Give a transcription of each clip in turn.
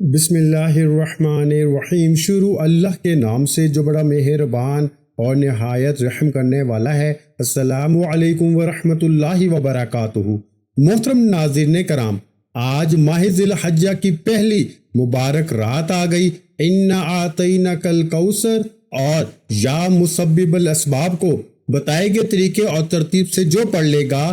بسم اللہ الرحمن الرحیم۔ شروع اللہ کے نام سے جو بڑا مہربان اور نہایت رحم کرنے والا ہے۔ السلام علیکم ورحمۃ اللہ وبرکاتہ۔ محترم ناظرین کرام، آج ماہ ذی الحجہ کی پہلی مبارک رات آ گئی۔ انا اعطیناک الکوثر اور یا مسبب الاسباب کو بتائے گئے طریقے اور ترتیب سے جو پڑھ لے گا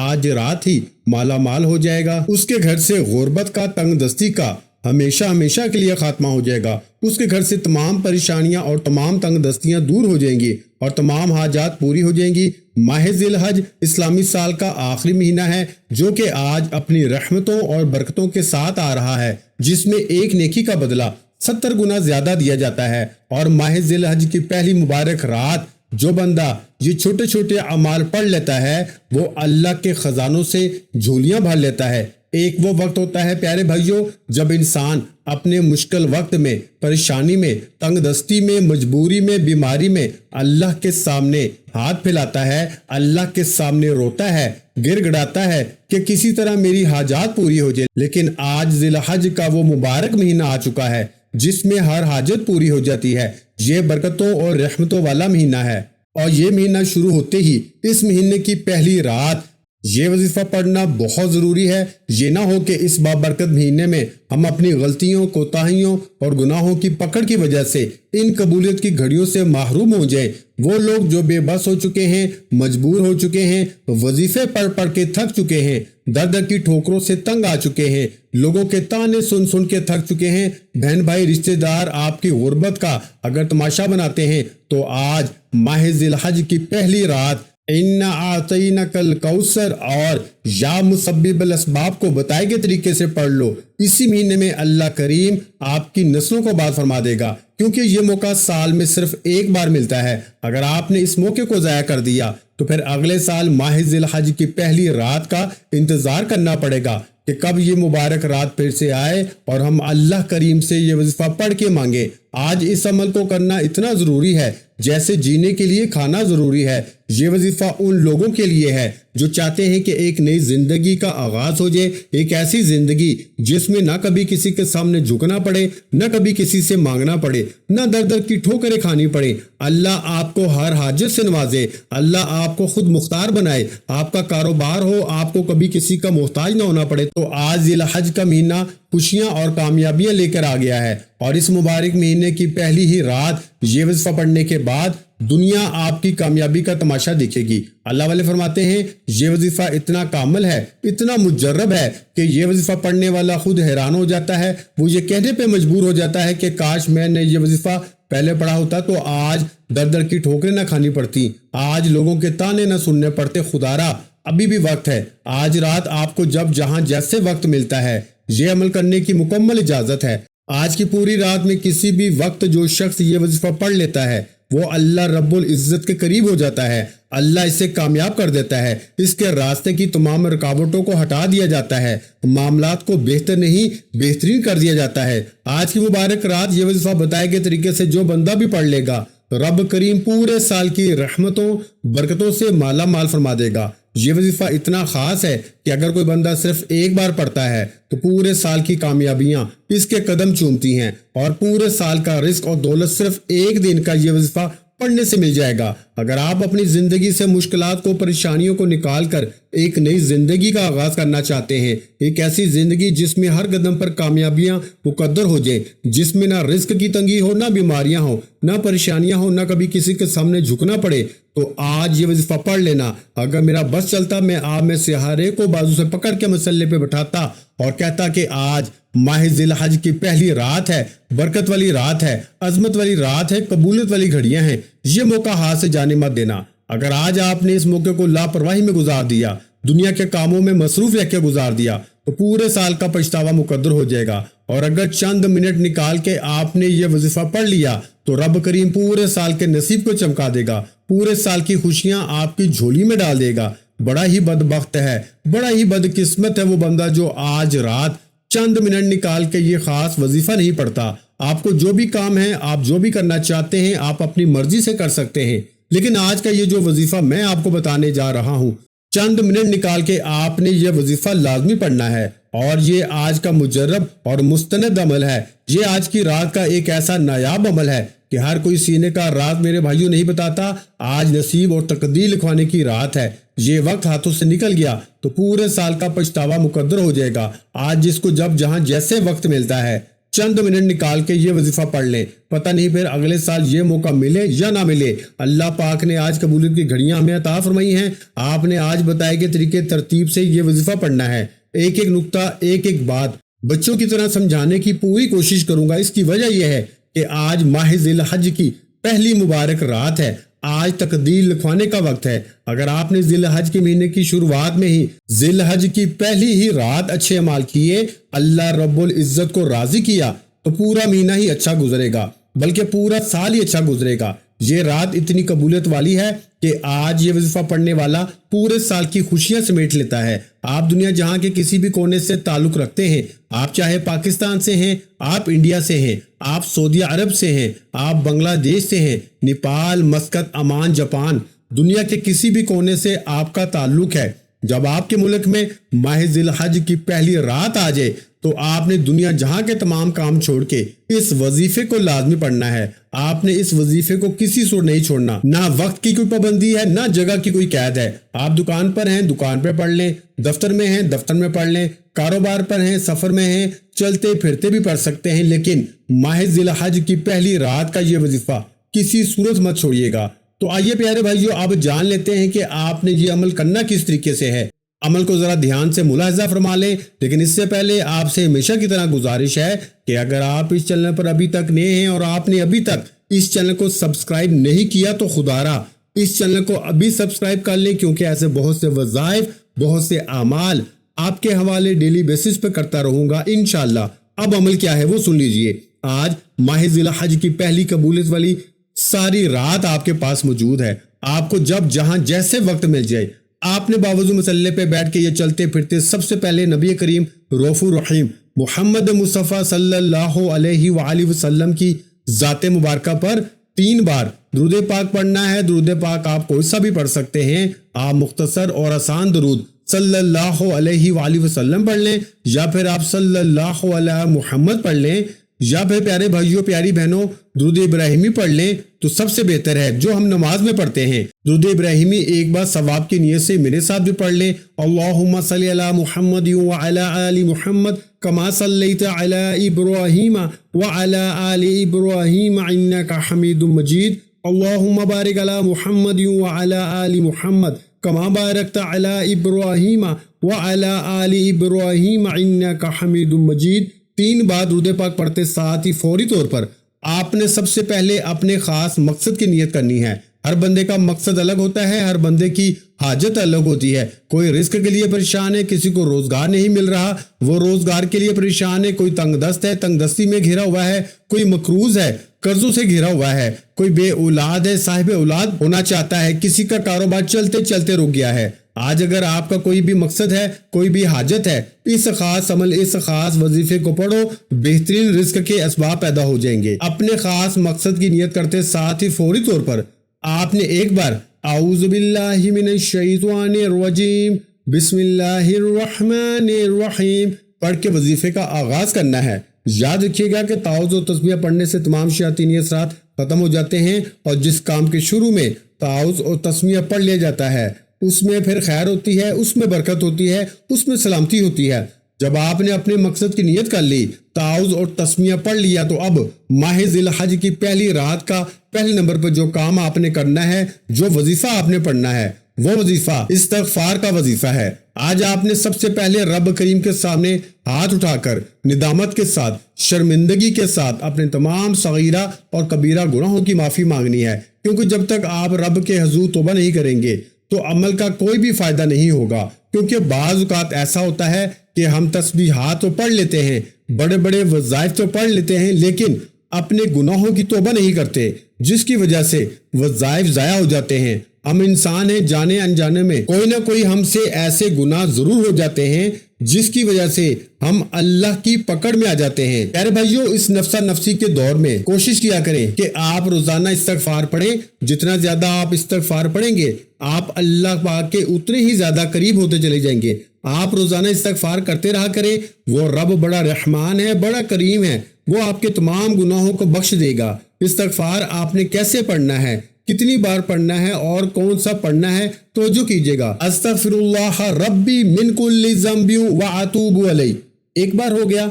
آج رات ہی مالا مال ہو جائے گا۔ اس کے گھر سے غربت کا، تنگ دستی کا ہمیشہ ہمیشہ کے لیے خاتمہ ہو جائے گا۔ اس کے گھر سے تمام پریشانیاں اور تمام تنگ دستیاں دور ہو جائیں گی اور تمام حاجات پوری ہو جائیں گی۔ ماہ ذی الحج اسلامی سال کا آخری مہینہ ہے جو کہ آج اپنی رحمتوں اور برکتوں کے ساتھ آ رہا ہے، جس میں ایک نیکی کا بدلہ 70 گنا زیادہ دیا جاتا ہے۔ اور ماہ ذی الحج کی پہلی مبارک رات جو بندہ یہ چھوٹے چھوٹے اعمال پڑھ لیتا ہے وہ اللہ کے خزانوں سے جھولیاں بھر لیتا ہے۔ ایک وہ وقت ہوتا ہے پیارے بھائیوں جب انسان اپنے مشکل وقت میں، پریشانی میں، تنگ دستی میں، مجبوری میں، بیماری میں اللہ کے سامنے ہاتھ پھیلاتا ہے، اللہ کے سامنے روتا ہے، گر گڑاتا ہے کہ کسی طرح میری حاجات پوری ہو جائے۔ لیکن آج ذی الحج کا وہ مبارک مہینہ آ چکا ہے جس میں ہر حاجت پوری ہو جاتی ہے۔ یہ برکتوں اور رحمتوں والا مہینہ ہے، اور یہ مہینہ شروع ہوتے ہی اس مہینے کی پہلی رات یہ وظیفہ پڑھنا بہت ضروری ہے۔ یہ نہ ہو کہ اس بابرکت مہینے میں ہم اپنی غلطیوں، کوتاہیوں اور گناہوں کی پکڑ کی وجہ سے ان قبولیت کی گھڑیوں سے محروم ہو جائیں۔ وہ لوگ جو بے بس ہو چکے ہیں، مجبور ہو چکے ہیں، وظیفے پڑھ پڑھ کے تھک چکے ہیں، در در کی ٹھوکروں سے تنگ آ چکے ہیں، لوگوں کے تانے سن سن کے تھک چکے ہیں، بہن بھائی رشتہ دار آپ کی غربت کا اگر تماشا بناتے ہیں تو آج ماہ ذی الحج کی پہلی رات انا اعطیناک الکوثر اور یا مسبب الاسباب کو بتائے گئے طریقے سے پڑھ لو۔ اسی مہینے میں اللہ کریم آپ کی نسلوں کو باد فرما دے گا، کیونکہ یہ موقع سال میں صرف ایک بار ملتا ہے۔ اگر آپ نے اس موقع کو ضائع کر دیا تو پھر اگلے سال ماہ ذی الحج کی پہلی رات کا انتظار کرنا پڑے گا کہ کب یہ مبارک رات پھر سے آئے اور ہم اللہ کریم سے یہ وظیفہ پڑھ کے مانگے۔ آج اس عمل کو کرنا اتنا ضروری ہے جیسے جینے کے لیے کھانا ضروری ہے۔ یہ وظیفہ ان لوگوں کے لیے ہے جو چاہتے ہیں کہ ایک نئی زندگی کا آغاز ہو جائے، ایک ایسی زندگی جس میں نہ کبھی کسی کے سامنے جھکنا پڑے، نہ کبھی کسی سے مانگنا پڑے، نہ در در کی ٹھوکریں کھانی پڑے۔ اللہ آپ کو ہر حاجت سے نوازے، اللہ آپ کو خود مختار بنائے، آپ کا کاروبار ہو، آپ کو کبھی کسی کا محتاج نہ ہونا پڑے۔ تو آج ذی الحج کا مہینہ خوشیاں اور کامیابیاں لے کر آ گیا ہے، اور اس مبارک مہینے کی پہلی ہی رات یہ وظیفہ پڑھنے کے بعد دنیا آپ کی کامیابی کا تماشا دیکھے گی۔ اللہ والے فرماتے ہیں یہ وظیفہ اتنا کامل ہے، اتنا مجرب ہے کہ یہ وظیفہ پڑھنے والا خود حیران ہو جاتا ہے، وہ یہ کہنے پہ مجبور ہو جاتا ہے کہ کاش میں نے یہ وظیفہ پہلے پڑھا ہوتا تو آج در در کی ٹھوکریں نہ کھانی پڑتی، آج لوگوں کے تانے نہ سننے پڑتے۔ خدارا ابھی بھی وقت ہے، آج رات آپ کو جب جہاں جیسے وقت ملتا ہے یہ عمل کرنے کی مکمل اجازت ہے۔ آج کی پوری رات میں کسی بھی وقت جو شخص یہ وظیفہ پڑھ لیتا ہے وہ اللہ رب العزت کے قریب ہو جاتا ہے، اللہ اسے کامیاب کر دیتا ہے، اس کے راستے کی تمام رکاوٹوں کو ہٹا دیا جاتا ہے، معاملات کو بہتر نہیں بہترین کر دیا جاتا ہے۔ آج کی مبارک رات یہ وظیفہ بتائے گئے طریقے سے جو بندہ بھی پڑھ لے گا رب کریم پورے سال کی رحمتوں برکتوں سے مالا مال فرما دے گا۔ یہ وظیفہ اتنا خاص ہے کہ اگر کوئی بندہ صرف ایک بار پڑھتا ہے تو پورے سال کی کامیابیاں اس کے قدم چومتی ہیں، اور پورے سال کا رزق اور دولت صرف ایک دن کا یہ وظیفہ پڑھنے سے مل جائے گا۔ اگر آپ اپنی زندگی سے مشکلات کو، پریشانیوں کو نکال کر ایک نئی زندگی کا آغاز کرنا چاہتے ہیں، ایک ایسی زندگی جس میں ہر قدم پر کامیابیاں مقدر ہو جائیں، جس میں نہ رزق کی تنگی ہو، نہ بیماریاں ہوں، نہ پریشانیاں ہوں، نہ کبھی کسی کے سامنے جھکنا پڑے، تو آج یہ وظیفہ پڑھ لینا۔ اگر میرا بس چلتا میں آپ میں سے ہر ایک کو بازو سے پکڑ کے مسلے پہ بٹھاتا اور کہتا کہ آج ماہ ذی الحج کی پہلی رات ہے، برکت والی رات ہے، عظمت والی رات ہے، قبولیت والی گھڑیاں ہیں، یہ موقع ہاتھ سے جانے مت دینا۔ اگر آج آپ نے اس موقع کو لاپرواہی میں گزار دیا، دنیا کے کاموں میں مصروف رہ کے گزار دیا، تو پورے سال کا پچھتاوا مقدر ہو جائے گا۔ اور اگر چند منٹ نکال کے آپ نے یہ وظیفہ پڑھ لیا تو رب کریم پورے سال کے نصیب کو چمکا دے گا، پورے سال کی خوشیاں آپ کی جھولی میں ڈال دے گا۔ بڑا ہی بدبخت ہے، بڑا ہی بدقسمت ہے وہ بندہ جو آج رات چند منٹ نکال کے یہ خاص وظیفہ نہیں پڑھتا۔ آپ کو جو بھی کام ہے، آپ جو بھی کرنا چاہتے ہیں، آپ اپنی مرضی سے کر سکتے ہیں، لیکن آج کا یہ جو وظیفہ میں آپ کو بتانے جا رہا ہوں، چند منٹ نکال کے آپ نے یہ وظیفہ لازمی پڑھنا ہے۔ اور یہ آج کا مجرب اور مستند عمل ہے۔ یہ آج کی رات کا ایک ایسا نایاب عمل ہے کہ ہر کوئی سینے کا رات میرے بھائیوں نہیں بتاتا۔ آج نصیب اور تقدیر لکھوانے کی رات ہے۔ یہ وقت ہاتھوں سے نکل گیا تو پورے سال کا پچھتاوا مقدر ہو جائے گا۔ آج جس کو جب جہاں جیسے وقت ملتا ہے چند منٹ نکال کے یہ وظیفہ پڑھ لیں، پتہ نہیں پھر اگلے سال یہ موقع ملے یا نہ ملے۔ اللہ پاک نے آج قبولیت کی گھڑیاں ہمیں عطا فرمائی ہیں۔ آپ نے آج بتائے کہ طریقے ترتیب سے یہ وظیفہ پڑھنا ہے۔ ایک ایک نقطہ، ایک ایک بات بچوں کی طرح سمجھانے کی پوری کوشش کروں گا۔ اس کی وجہ یہ ہے کہ آج ماہ ذی الحج کی پہلی مبارک رات ہے۔ آج تقدیر لکھوانے کا وقت ہے۔ اگر آپ نے ذی الحج کے مہینے کی شروعات میں ہی ذی الحج کی پہلی ہی رات اچھے اعمال کیے، اللہ رب العزت کو راضی کیا، تو پورا مہینہ ہی اچھا گزرے گا، بلکہ پورا سال ہی اچھا گزرے گا۔ یہ رات اتنی قبولیت والی ہے کہ آج یہ وظیفہ پڑھنے والا پورے سال کی خوشیاں سمیٹ لیتا ہے۔ آپ دنیا جہاں کے کسی بھی کونے سے تعلق رکھتے ہیں، آپ چاہے پاکستان سے ہیں، آپ انڈیا سے ہیں، آپ سعودی عرب سے ہیں، آپ بنگلہ دیش سے ہیں، نیپال، مسقط، عمان، جاپان، دنیا کے کسی بھی کونے سے آپ کا تعلق ہے، جب آپ کے ملک میں ماہ ذی الحج کی پہلی رات آ جائے تو آپ نے دنیا جہاں کے تمام کام چھوڑ کے اس وظیفے کو لازمی پڑھنا ہے۔ آپ نے اس وظیفے کو کسی سور نہیں چھوڑنا۔ نہ وقت کی کوئی پابندی ہے، نہ جگہ کی کوئی قید ہے۔ آپ دکان پر ہیں، دکان پہ پڑھ لیں، دفتر میں ہیں، دفتر میں پڑھ لیں، کاروبار پر ہیں، سفر میں ہیں، چلتے پھرتے بھی پڑھ سکتے ہیں، لیکن ماہ ذی الحج کی پہلی رات کا یہ وظیفہ کسی صورت مت چھوڑیے گا۔ تو آئیے پیارے بھائیو، آپ جان لیتے ہیں کہ آپ نے یہ عمل کرنا کس طریقے سے ہے۔ عمل کو ذرا دھیان سے ملاحظہ فرما لیں، لیکن اس سے پہلے آپ سے ہمیشہ کی طرح گزارش ہے کہ اگر آپ اس چینل پر ابھی تک نئے ہیں اور آپ نے ابھی تک اس چینل کو سبسکرائب نہیں کیا تو خدا را اس چینل کو ابھی سبسکرائب کر لیں، کیونکہ ایسے بہت سے وظائف، بہت سے اعمال آپ کے حوالے ڈیلی بیسس پہ کرتا رہوں گا انشاءاللہ۔ اب عمل کیا ہے وہ سن لیجئے۔ آج ماہ ذی الحج کی پہلی قبولیت والی ساری رات آپ کے پاس موجود ہے۔ آپ کو جب جہاں جیسے وقت مل جائے، آپ نے باوضو مسلح پہ بیٹھ کے یہ چلتے پھرتے سب سے پہلے نبی کریم رؤوف الرحیم محمد مصطفیٰ صلی اللہ علیہ وآلہ وسلم کی ذات مبارکہ پر 3 بار درود پاک پڑھنا ہے۔ درود پاک آپ کوئی سا بھی پڑھ سکتے ہیں۔ آپ مختصر اور آسان درود صلی اللہ علیہ وآلہ وسلم پڑھ لیں، یا پھر آپ صلی اللہ علیہ محمد پڑھ لیں، یا پھر پیارے بھائیوں پیاری بہنوں درود ابراہیمی پڑھ لیں تو سب سے بہتر ہے، جو ہم نماز میں پڑھتے ہیں۔ درود ابراہیمی ایک بار ثواب کی نیت سے میرے ساتھ بھی پڑھ لیں۔ اللہم صلی علی محمد وعلی آل محمد کما صلیت علی ابراہیم وعلی آل ابراہیم انک حمید مجید۔ اللہم بارک علی محمد وعلی آل محمد کما بارکت علی ابراہیم وعلی آل ابراہیم انک حمید مجید۔ 3 بار درود پاک پڑھتے ساتھ ہی فوری طور پر آپ نے سب سے پہلے اپنے خاص مقصد کی نیت کرنی ہے۔ ہر بندے کا مقصد الگ ہوتا ہے، ہر بندے کی حاجت الگ ہوتی ہے۔ کوئی رزق کے لیے پریشان ہے، کسی کو روزگار نہیں مل رہا، وہ روزگار کے لیے پریشان ہے، کوئی تنگ دست ہے، تنگ دستی میں گھرا ہوا ہے، کوئی مقروض ہے، قرضوں سے گھرا ہوا ہے، کوئی بے اولاد ہے، صاحب اولاد ہونا چاہتا ہے، کسی کا کاروبار چلتے چلتے رک گیا ہے۔ آج اگر آپ کا کوئی بھی مقصد ہے، کوئی بھی حاجت ہے، اس خاص عمل، اس خاص وظیفے کو پڑھو، بہترین رزق کے اسباب پیدا ہو جائیں گے۔ اپنے خاص مقصد کی نیت کرتے ساتھ ہی فوری طور پر آپ نے ایک بار اعوذ باللہ من الشیطان الرجیم بسم اللہ الرحمن الرحیم پڑھ کے وظیفے کا آغاز کرنا ہے۔ یاد رکھیے گا کہ تعوذ و تسمیہ پڑھنے سے تمام شیاطینی اثرات ختم ہو جاتے ہیں، اور جس کام کے شروع میں تعوذ اور تسمیہ پڑھ لیا جاتا ہے اس میں پھر خیر ہوتی ہے، اس میں برکت ہوتی ہے، اس میں سلامتی ہوتی ہے۔ جب آپ نے اپنے مقصد کی نیت کر لی، تعوذ اور تسمیہ پڑھ لیا، تو اب ماہ ذی الحج کی پہلی رات کا پہلے نمبر پر جو کام آپ نے کرنا ہے، جو وظیفہ آپ نے پڑھنا ہے، وہ وظیفہ استغفار کا وظیفہ ہے۔ آج آپ نے سب سے پہلے رب کریم کے سامنے ہاتھ اٹھا کر ندامت کے ساتھ، شرمندگی کے ساتھ اپنے تمام صغیرہ اور کبیرہ گناہوں کی معافی مانگنی ہے، کیونکہ جب تک آپ رب کے حضور توبہ نہیں کریں گے تو عمل کا کوئی بھی فائدہ نہیں ہوگا۔ کیونکہ بعض اوقات ایسا ہوتا ہے کہ ہم تسبیحات تو پڑھ لیتے ہیں، بڑے بڑے وظائف تو پڑھ لیتے ہیں، لیکن اپنے گناہوں کی توبہ نہیں کرتے، جس کی وجہ سے وظائف ضائع ہو جاتے ہیں۔ ہم انسان ہیں، جانے انجانے میں کوئی نہ کوئی ہم سے ایسے گناہ ضرور ہو جاتے ہیں جس کی وجہ سے ہم اللہ کی پکڑ میں آ جاتے ہیں۔ پیارے بھائیو، اس نفسا نفسی کے دور میں کوشش کیا کریں کہ آپ روزانہ استغفار پڑھیں۔ جتنا زیادہ آپ استغفار پڑھیں گے، آپ اللہ پاک کے اتنے ہی زیادہ قریب ہوتے چلے جائیں گے۔ آپ روزانہ استغفار کرتے رہا کریں۔ وہ رب بڑا رحمان ہے، بڑا کریم ہے، وہ آپ کے تمام گناہوں کو بخش دے گا۔ استغفار آپ نے کیسے پڑھنا ہے، کتنی بار پڑھنا ہے اور کون سا پڑھنا ہے، توجہ کیجیے گا۔ استغفر اللہ ربی من کل ذنب واتوب الیہ، ایک بار ہو گیا۔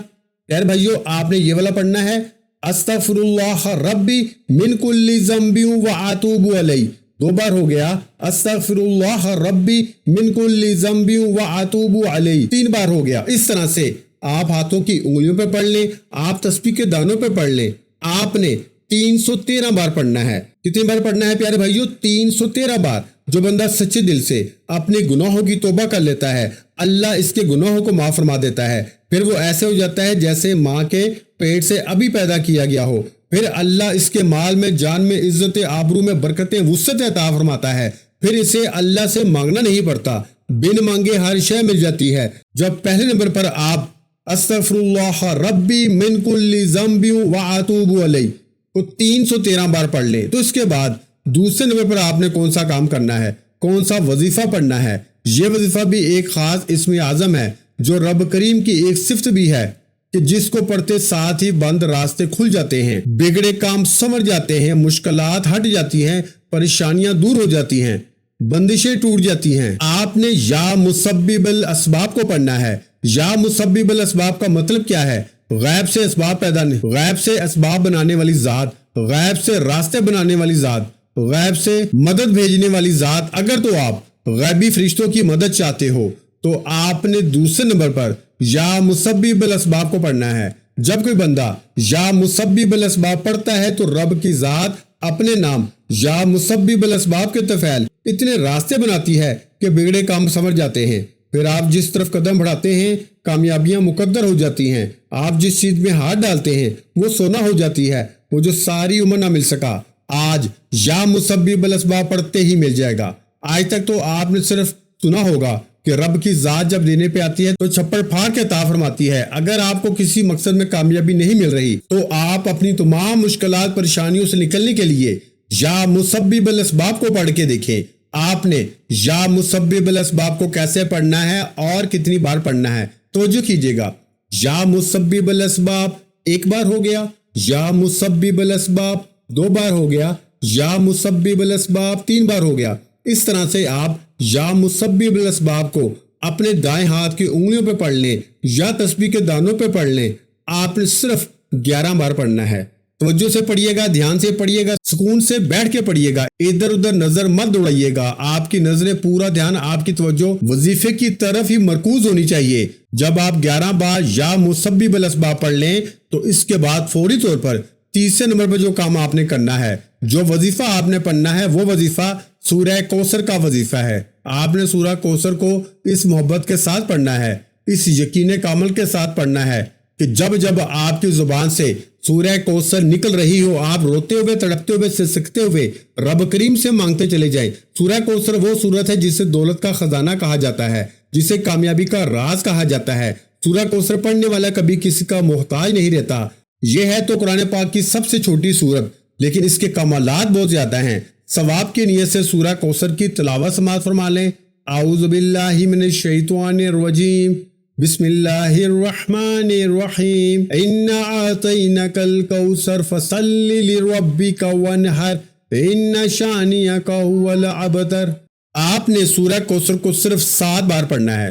پیارے بھائیو، آپ نے یہ والا پڑھنا ہے، استغفر اللہ ربی من کل ذنب واتوب الیہ، دو بار ہو گیا، استغفر اللہ ربی من کل ذنب واتوب الیہ، تین بار ہو گیا۔ اس طرح سے آپ ہاتھوں کی انگلیوں پہ پڑھ لیں، آپ تسبیح کے دانوں پہ پڑھ لیں۔ آپ نے 313 بار پڑھنا ہے۔ کتنی بار پڑھنا ہے پیارے بھائیو؟ 313 بار۔ جو بندہ سچے دل سے اپنے گناہوں کی توبہ کر لیتا ہے، اللہ اس کے گناہوں کو معاف فرما دیتا ہے۔ پھر وہ ایسے ہو جاتا ہے جیسے ماں کے پیٹ سے ابھی پیدا کیا گیا ہو۔ پھر اللہ اس کے مال میں، جان میں، عزت آبرو میں برکتیں، وسعت عطا فرماتا ہے۔ پھر اسے اللہ سے مانگنا نہیں پڑتا، بن مانگے ہر شے مل جاتی ہے۔ جب پہلے نمبر پر آپ استغفر اللہ ربی من کل ذنب واتوب الیہ کو 313 بار پڑھ لیں، تو اس کے بعد دوسرے نمبر پر آپ نے کون سا کام کرنا ہے، کون سا وظیفہ پڑھنا ہے۔ یہ وظیفہ بھی ایک خاص اسم اعظم ہے، جو رب کریم کی ایک صفت بھی ہے کہ جس کو پڑھتے ساتھ ہی بند راستے کھل جاتے ہیں، بگڑے کام سمجھ جاتے ہیں، مشکلات ہٹ جاتی ہیں، پریشانیاں دور ہو جاتی ہیں، بندشیں ٹوٹ جاتی ہیں۔ آپ نے یا مسبب الاسباب کو پڑھنا ہے۔ یا مسبب الاسباب کا مطلب کیا ہے؟ غیب سے اسباب پیدا نہیں، غیب سے اسباب بنانے والی ذات، غیب سے راستے بنانے والی ذات، غیب سے مدد بھیجنے والی ذات۔ اگر تو آپ غیبی فرشتوں کی مدد چاہتے ہو تو آپ نے دوسرے نمبر پر یا مسبب الاسباب کو پڑھنا ہے۔ جب کوئی بندہ یا مسبب الاسباب پڑھتا ہے تو رب کی ذات اپنے نام یا مسبب الاسباب کے تفعیل اتنے راستے بناتی ہے کہ بگڑے کام سمجھ جاتے ہیں۔ پھر آپ جس طرف قدم بڑھاتے ہیں کامیابیاں مقدر ہو جاتی ہیں۔ آپ جس چیز میں ہاتھ ڈالتے ہیں وہ سونا ہو جاتی ہے، وہ جو ساری عمر نہ مل سکا آج یا مسبب الاسباب پڑھتے ہی مل جائے گا۔ آج تک تو آپ نے صرف سنا ہوگا کہ رب کی ذات جب دینے پہ آتی ہے تو چھپڑ پھاڑ کے عطا فرماتی ہے۔ اگر آپ کو کسی مقصد میں کامیابی نہیں مل رہی تو آپ اپنی تمام مشکلات پریشانیوں سے نکلنے کے لیے یا مسبب الاسباب کو پڑھ کے دیکھیں۔ آپ نے یا مسبب الاسباب کو کیسے پڑھنا ہے اور کتنی بار پڑھنا ہے، توجہ کیجیے گا۔ یا مسبب الاسباب ایک بار ہو گیا، یا مسبب الاسباب دو بار ہو گیا، یا مسبب الاسباب تین بار ہو گیا۔ اس طرح سے آپ یا مسبب الاسباب کو اپنے دائیں ہاتھ کی انگلیوں پہ پڑھ لیں یا تسبیح کے دانوں پہ پڑھ لیں۔ آپ نے صرف 11 بار پڑھنا ہے۔ توجہ سے پڑھیے گا، دھیان سے پڑھیے گا، سکون سے بیٹھ کے پڑھیے گا، ادھر ادھر نظر مت دوڑائیے گا۔ آپ کی نظریں، پورا دھیان، آپ کی توجہ وظیفے کی طرف ہی مرکوز ہونی چاہیے۔ جب آپ 11 بار یا مسبب الاسباب پڑھ لیں تو اس کے بعد فوری طور پر تیسرے نمبر پر جو کام آپ نے کرنا ہے، جو وظیفہ آپ نے پڑھنا ہے، وہ وظیفہ سورہ کوثر کا وظیفہ ہے۔ آپ نے سورہ کوثر کو اس محبت کے ساتھ پڑھنا ہے، اس یقین کامل کے ساتھ پڑھنا ہے کہ جب جب آپ کی زبان سے سورہ کوثر نکل رہی ہو، آپ روتے ہوئے، تڑپتے ہوئے، سسکتے ہوئے رب کریم سے مانگتے چلے جائیں۔ سورہ کوثر وہ سورت ہے جسے دولت کا خزانہ کہا جاتا ہے، جسے کامیابی کا راز کہا جاتا ہے۔ سورہ کوثر پڑھنے والا کبھی کسی کا محتاج نہیں رہتا۔ یہ ہے تو قرآن پاک کی سب سے چھوٹی سورت، لیکن اس کے کمالات بہت زیادہ ہیں۔ ثواب کی نیت سے سورہ کوثر کی تلاوت سماعت فرما لیں۔ اعوذ باللہ من الشیطان الرجیم، بسم اللہ الرحمن الرحیم، انا اعطینک الکوثر فصل لربک وانحر ان شانئک هو الابتر۔ آپ نے سورہ کوثر کو صرف 7 بار پڑھنا ہے،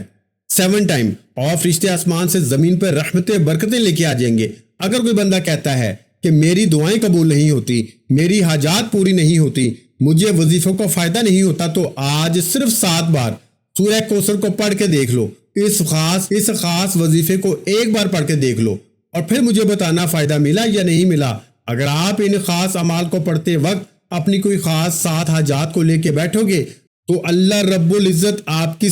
7 ٹائم، اور فرشتے آسمان سے زمین پر رحمتیں برکتیں لے کے آ جائیں گے۔ اگر کوئی بندہ کہتا ہے کہ میری دعائیں قبول نہیں ہوتی، میری حاجات پوری نہیں ہوتی، مجھے وظیفوں کا فائدہ نہیں ہوتا، تو آج صرف 7 بار سورہ کوثر کو پڑھ کے دیکھ لو۔ اس خاص وظیفے کو ایک بار پڑھ کے دیکھ لو اور پھر مجھے بتانا فائدہ ملا یا نہیں ملا۔ اگر آپ ان خاص اعمال کو پڑھتے وقت اپنی کوئی خاص 7 حاجات کو لے کے بیٹھو گے تو اللہ رب العزت آپ کی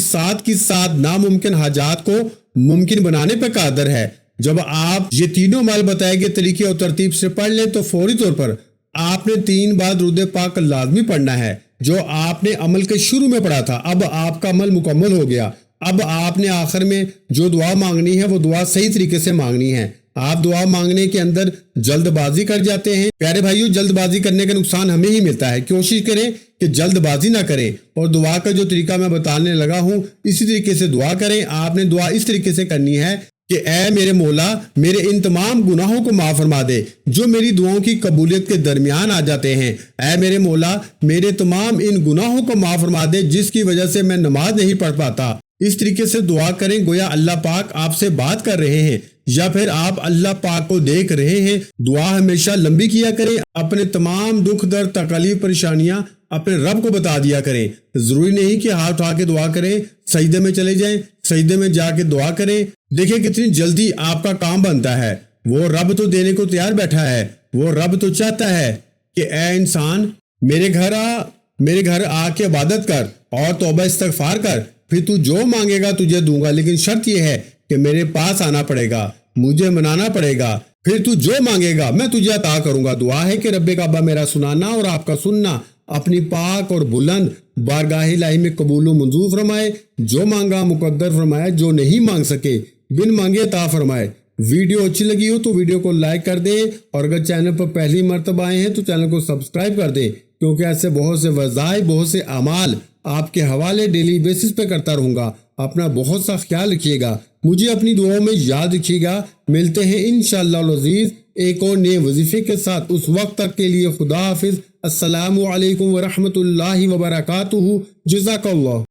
7 ناممکن حاجات کو ممکن بنانے پہ قادر ہے۔ جب آپ یہ تینوں اعمال بتائے گئے طریقے اور ترتیب سے پڑھ لیں تو فوری طور پر آپ نے 3 بار درود پاک لازمی پڑھنا ہے، جو آپ نے عمل کے شروع میں پڑھا تھا۔ اب آپ کا عمل مکمل ہو گیا۔ اب آپ نے آخر میں جو دعا مانگنی ہے وہ دعا صحیح طریقے سے مانگنی ہے۔ آپ دعا مانگنے کے اندر جلد بازی کر جاتے ہیں۔ پیارے بھائیو، جلد بازی کرنے کا نقصان ہمیں ہی ملتا ہے۔ کوشش کریں کہ جلد بازی نہ کریں، اور دعا کا جو طریقہ میں بتانے لگا ہوں اسی طریقے سے دعا کریں۔ آپ نے دعا اس طریقے سے کرنی ہے کہ اے میرے مولا، میرے ان تمام گناہوں کو معاف فرما دے جو میری دعاؤں کی قبولیت کے درمیان آ جاتے ہیں۔ اے میرے مولا، میرے تمام ان گناہوں کو معاف فرما دے جس کی وجہ سے میں نماز نہیں پڑھ پاتا۔ اس طریقے سے دعا کریں گویا اللہ پاک آپ سے بات کر رہے ہیں یا پھر آپ اللہ پاک کو دیکھ رہے ہیں۔ دعا ہمیشہ لمبی کیا کریں، اپنے تمام دکھ درد تکلیف پریشانیاں اپنے رب کو بتا دیا کریں۔ ضروری نہیں کہ ہاتھ اٹھا کے دعا کریں، سجدے میں چلے جائیں، سجدے میں جا کے دعا کریں۔ دیکھیں کتنی جلدی آپ کا کام بنتا ہے۔ وہ رب تو دینے کو تیار بیٹھا ہے، وہ رب تو چاہتا ہے کہ اے انسان میرے گھر آ کے عبادت کر اور توبہ استغفار کر، پھر تو جو مانگے گا تجھے دوں گا، لیکن شرط یہ ہے کہ میرے پاس آنا پڑے گا، مجھے منانا پڑے گا، پھر تو جو مانگے گا میں تجھے عطا کروں گا۔ دعا ہے کہ رب کعبہ میرا سنانا اور آپ کا سننا اپنی پاک اور بلند بارگاہ الہی میں قبول و منظور فرمائے۔ جو مانگا مقدر فرمائے، جو نہیں مانگ سکے بن مانگے عطا فرمائے۔ ویڈیو اچھی لگی ہو تو ویڈیو کو لائک کر دیں، اور اگر چینل پر پہلی مرتبہ آئے ہیں تو چینل کو سبسکرائب کر دیں، کیونکہ ایسے بہت سے وظائف، بہت سے اعمال آپ کے حوالے ڈیلی بیسس پہ کرتا رہوں گا۔ اپنا بہت سا خیال رکھیے گا، مجھے اپنی دعاؤں میں یاد رکھیے گا۔ ملتے ہیں انشاءاللہ العزیز ایک اور نئے وظیفے کے ساتھ۔ اس وقت تک کے لیے خدا حافظ۔ السلام علیکم ورحمۃ اللہ وبرکاتہ۔ جزاک اللہ۔